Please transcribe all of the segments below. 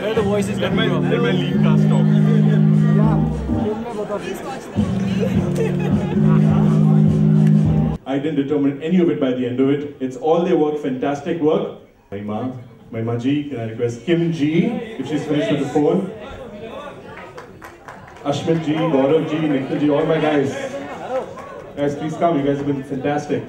Where the voice is coming from? Let my lead cast talk. I didn't determine any of it by the end of it. It's all their work, fantastic work. My Maji, can I request Kim G, if she's finished with the phone. Ashmit G, Gaurav G, Nikhil G, all my guys. Guys, please come, you guys have been fantastic.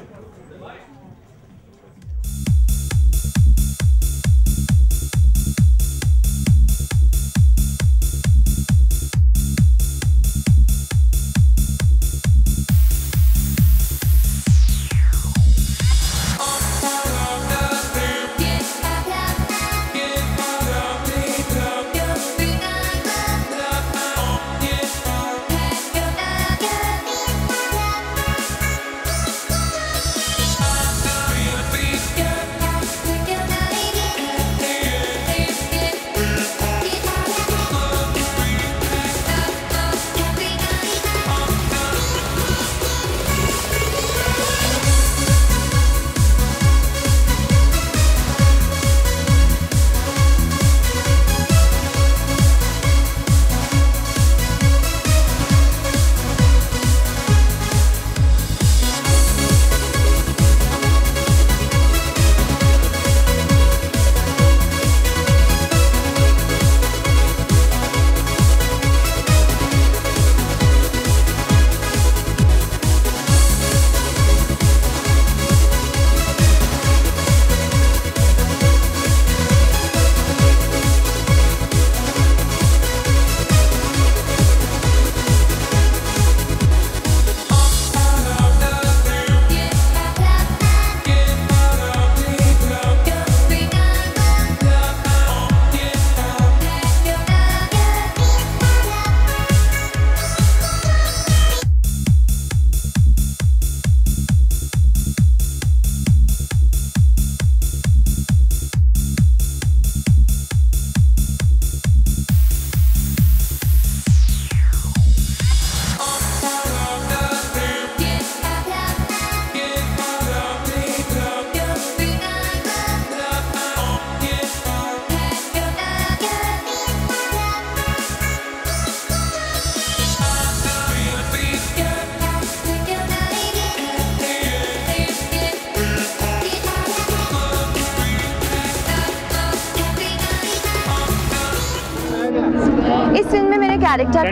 इस film में मेरे character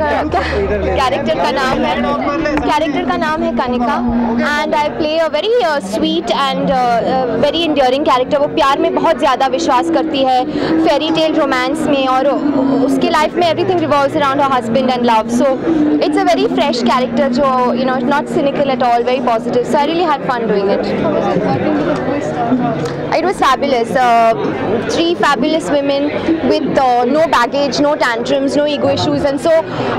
का नाम है Kanika and I play a very sweet and very enduring character. वो प्यार में बहुत ज़्यादा विश्वास करती है, फेरी टेल रोमांस में, और उसके लाइफ में everything revolves around her husband and love. So it's a very fresh character जो not cynical at all, very positive. So I really had fun doing it. It was fabulous. 3 fabulous women with no baggage, no tantrums, no ego issues, and so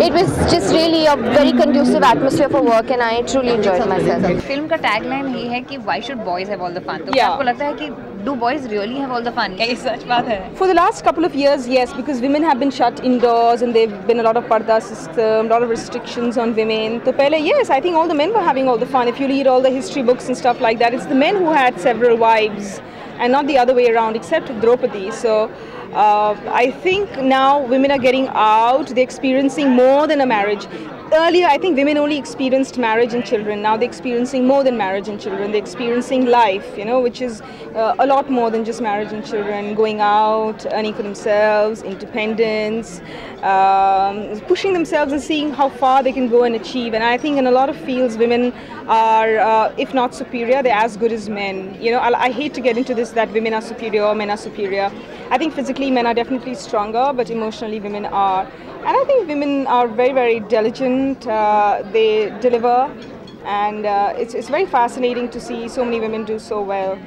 it was just really a very conducive atmosphere for work, and I truly enjoyed myself. Film का tagline ये है कि why should boys have all the fun? तो आपको लगता है कि do boys really have all the fun? क्या ये सच बात है? For the last couple of years, yes, because women have been shut indoors and there've been a lot of parda system, a lot of restrictions on women. So pehle, yes, I think all the men were having all the fun. If you read all the history books and stuff like that, it's the men who had several wives and not the other way around, except Draupadi. So I think now women are getting out, they're experiencing more than a marriage. Earlier, I think women only experienced marriage and children. Now they're experiencing more than marriage and children. They're experiencing life, which is a lot more than just marriage and children. Going out, earning for themselves, independence, pushing themselves and seeing how far they can go and achieve. And I think in a lot of fields, women are, if not superior, they're as good as men. I hate to get into this that women are superior or men are superior. I think physically men are definitely stronger, but emotionally women are. And I think women are very, very diligent, they deliver, and it's very fascinating to see so many women do so well.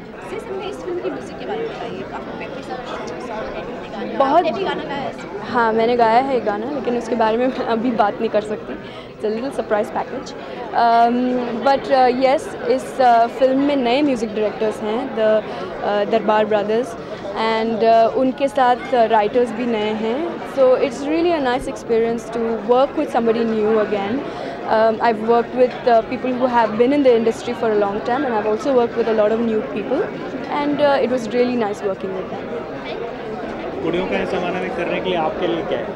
हाँ, मैंने गाया है एक गाना, लेकिन उसके बारे में मैं अभी बात नहीं कर सकती. It's a little surprise package. But yes, इस फिल्म में नए म्यूज़िक डायरेक्टर्स हैं, द दरबार ब्रदर्स, एंड उनके साथ राइटर्स भी नए हैं. So it's really a nice experience to work with somebody new again. I've worked with people who have been in the industry for a long time, and I've also worked with a lot of new people, and it was really nice working with them. कुड़ियों का ज़माना में करने के लिए आपके लिए क्या है?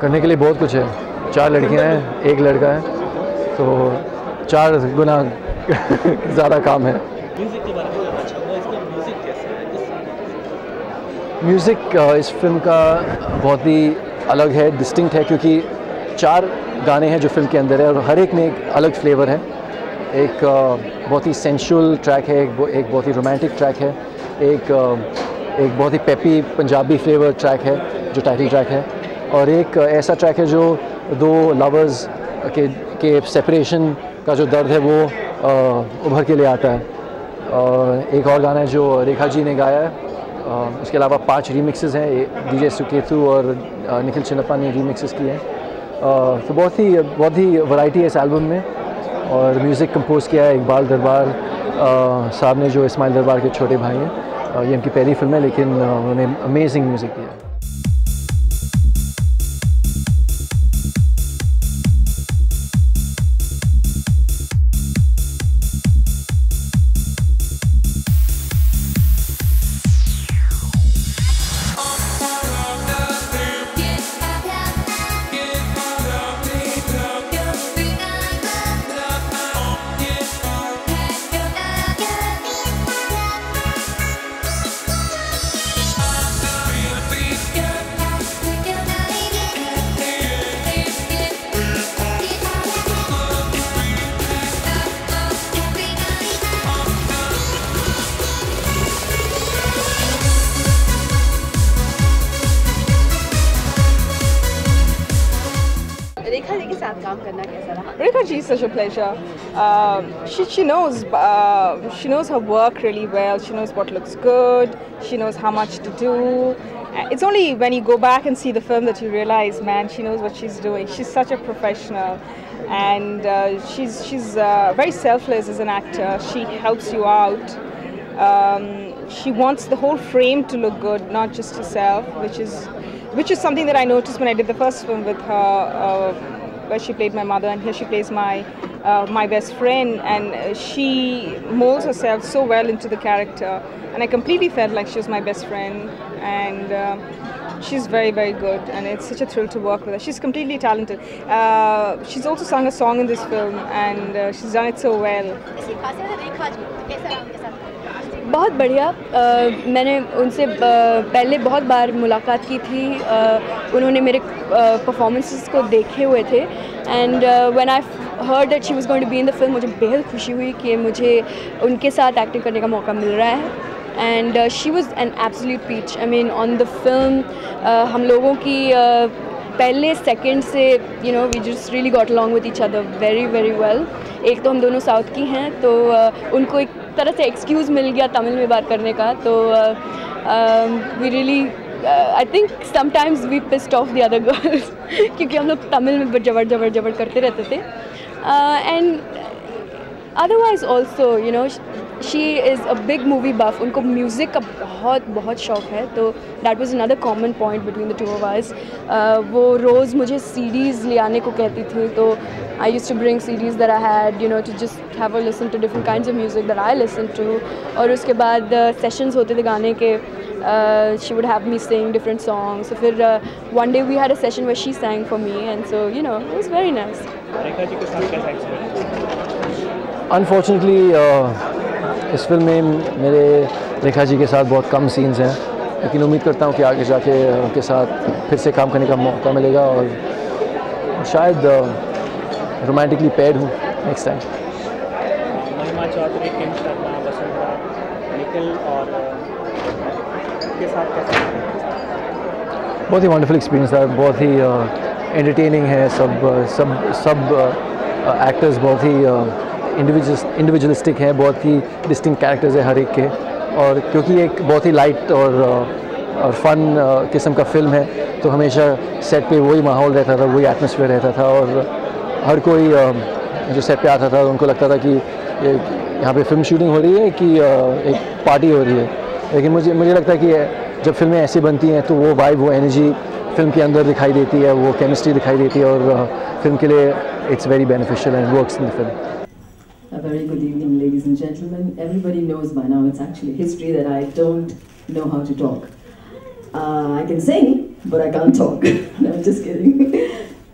करने के लिए बहुत कुछ है। 4 लड़कियां हैं, 1 लड़का है, तो 4 गुना ज़्यादा काम है। म्यूज़िक के बारे में जानना चाहूँगा, इसका म्यूज़िक कैसा है? म्यूज़िक इस फिल्म का बहुत ही अलग है, डिस्टिंक्ट है, क्योंकि 4 गाने हैं जो फिल्म के अंदर है और हर एक में एक अलग फ्लेवर है। एक बहुत ही सेंशुअल ट्रैक है, एक बहुत ही रोमांटिक ट्रैक है, एक बहुत ही पेपी पंजाबी फ्लेवर ट्रैक है जो टाइटल ट्रैक है, और एक ऐसा ट्रैक है जो 2 लवर्स के सेपरेशन का जो दर्द है वो उभर के लिए आता है। और एक और गाना है जो रेखा जी ने गाया है, उसके अलावा 5 रीमिक्सेस हैं, डीजे सुकेतु और निखिल चिन्नप्पा ने रीमिक्सेस किए हैं। तो बहुत ही वैरायटी है इस एल्बम में। और म्यूज़िक कंपोज किया है इकबाल दरबार साहब ने, जो इस्माइल दरबार के छोटे भाई हैं। ये उनकी पहली फिल्म है, लेकिन उन्होंने अमेजिंग म्यूज़िक दिया है। रेखा जी के साथ काम करना कैसा रहा? Rekha ji is such a pleasure. She knows her work really well. She knows what looks good. She knows how much to do. It's only when you go back and see the film that you realize, man, she knows what she's doing. She's such a professional, and she's very selfless as an actor. She helps you out. She wants the whole frame to look good, not just herself, which is something that I noticed when I did the first film with her, where she played my mother, and here she plays my best friend, and she molds herself so well into the character, and I completely felt like she was my best friend, and she's very, very good, and it's such a thrill to work with her. She's completely talented. She's also sung a song in this film, and she's done it so well. बहुत बढ़िया। मैंने उनसे पहले बहुत बार मुलाकात की थी। उन्होंने मेरे परफॉर्मेंसेस को देखे हुए थे, and when I heard that she was going to be in the film, मुझे बेहद खुशी हुई कि मुझे उनके साथ एक्टिंग करने का मौका मिल रहा है। And she was an absolute peach. I mean on the film हम लोगों की पहले सेकंड से we just really got along with each other very very well. एक तो हम दोनों साउथ की हैं, तो उनको एक तरह से एक्सक्यूज़ मिल गया तमिल में बात करने का, तो we really I think sometimes we pissed off the other girls क्योंकि हम लोग तमिल में जबर करते रहते थे। And otherwise also she is a big movie buff. उनको म्यूज़िक का बहुत शौक है, तो that was another common point between the two of us. वो रोज़ मुझे सीडीज़ ले आने को कहती थी, तो I used to bring CDs that I had, to just have a listen to different kinds of music that I listened to. और उसके बाद sessions होते थे गाने के, she would have me sing different songs. So फिर one day we had a session where she sang for me, and so it was very nice. Rekha ji के साथ कैसा एक्सपीरियंस? अनफॉर्चुनेटली इस फिल्म में मेरे रेखा जी के साथ बहुत कम सीन्स हैं, लेकिन उम्मीद करता हूँ कि आगे जाके उनके साथ फिर से काम करने का मौका मिलेगा, और शायद रोमांटिकली पेयर्ड हूँ नेक्स्ट टाइम। महिमा चौधरी, किम शर्मा, वसुंधरा, निखिल और के साथ कैसा? बहुत ही वंडरफुल एक्सपीरियंस था, बहुत ही एंटरटेनिंग है। सब एक्टर्स बहुत ही इंडिविजुअलिस्टिक हैं, बहुत ही डिस्टिंक्ट कैरेक्टर्स हैं हर एक के, और क्योंकि एक बहुत ही लाइट और फन किस्म का फिल्म है, तो हमेशा सेट पे वही माहौल रहता था, वही एटमॉस्फेयर रहता था, और हर कोई जो सेट पे आता था उनको लगता था कि यहाँ पे फिल्म शूटिंग हो रही है कि एक पार्टी हो रही है। लेकिन मुझे लगता है कि जब फिल्में ऐसी बनती हैं तो वो वाइब, वो एनर्जी फिल्म के अंदर दिखाई देती है, वो केमिस्ट्री दिखाई देती है, और फिल्म के लिए it's very beneficial and works in the film. A very good evening, ladies and gentlemen. Everybody knows by now it's actually history that I don't know how to talk. I can sing, but I can't talk. No, I'm just kidding.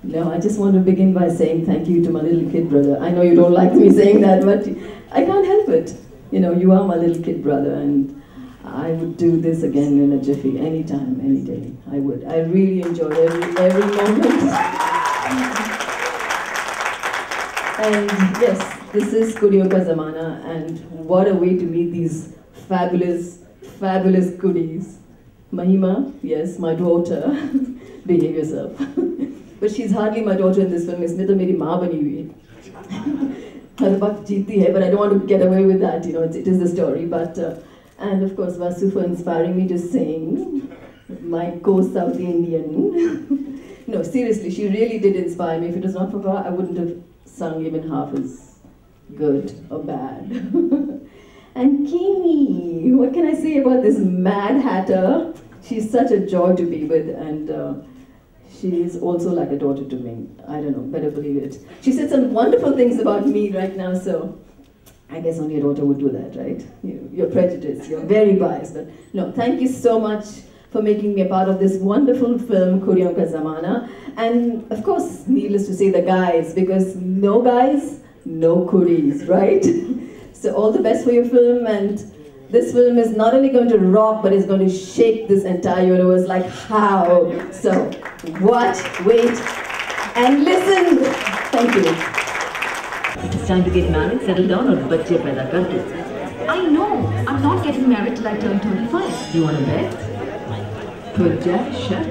No, I just want to begin by saying thank you to my little kid brother. I know you don't like me saying that, but I can't help it. You know, you are my little kid brother, and I would do this again in a jiffy, anytime, any day. I would. I really enjoyed every moment. And yes, this is Kudiyon Ka Zamana, and what a way to meet these fabulous, fabulous goodies. Mahima, yes, my daughter. Behave yourself. But she's hardly my daughter in this film. Isme to meri maa bani hui hai. Har waqt jeeti hai, but I don't want to get away with that. You know, it is the story. But and of course, Vasu for inspiring me to sing. My co-South Indian. No, seriously, she really did inspire me. If it was not for her, I wouldn't have sung even half as good or bad. And Kimi, what can I say about this Mad Hatter? She's such a joy to be with, and she is also like a daughter to me. I don't know, better believe it. She said some wonderful things about me right now, so I guess only a daughter would do that, right? You're prejudiced, you're very biased. But no, thank you so much for making me a part of this wonderful film, Kudiyon Ka Zamana. And of course, needless to say, the guys, because no guys, no kuris, right? So all the best for your film, and this film is not only going to rock, but it's going to shake this entire universe. Like how? So watch, wait, and listen. Thank you. It's time to get married, settle down, or bachche paida kar do. I know. I'm not getting married till I turn 25. You want to bet? Put Jack, shut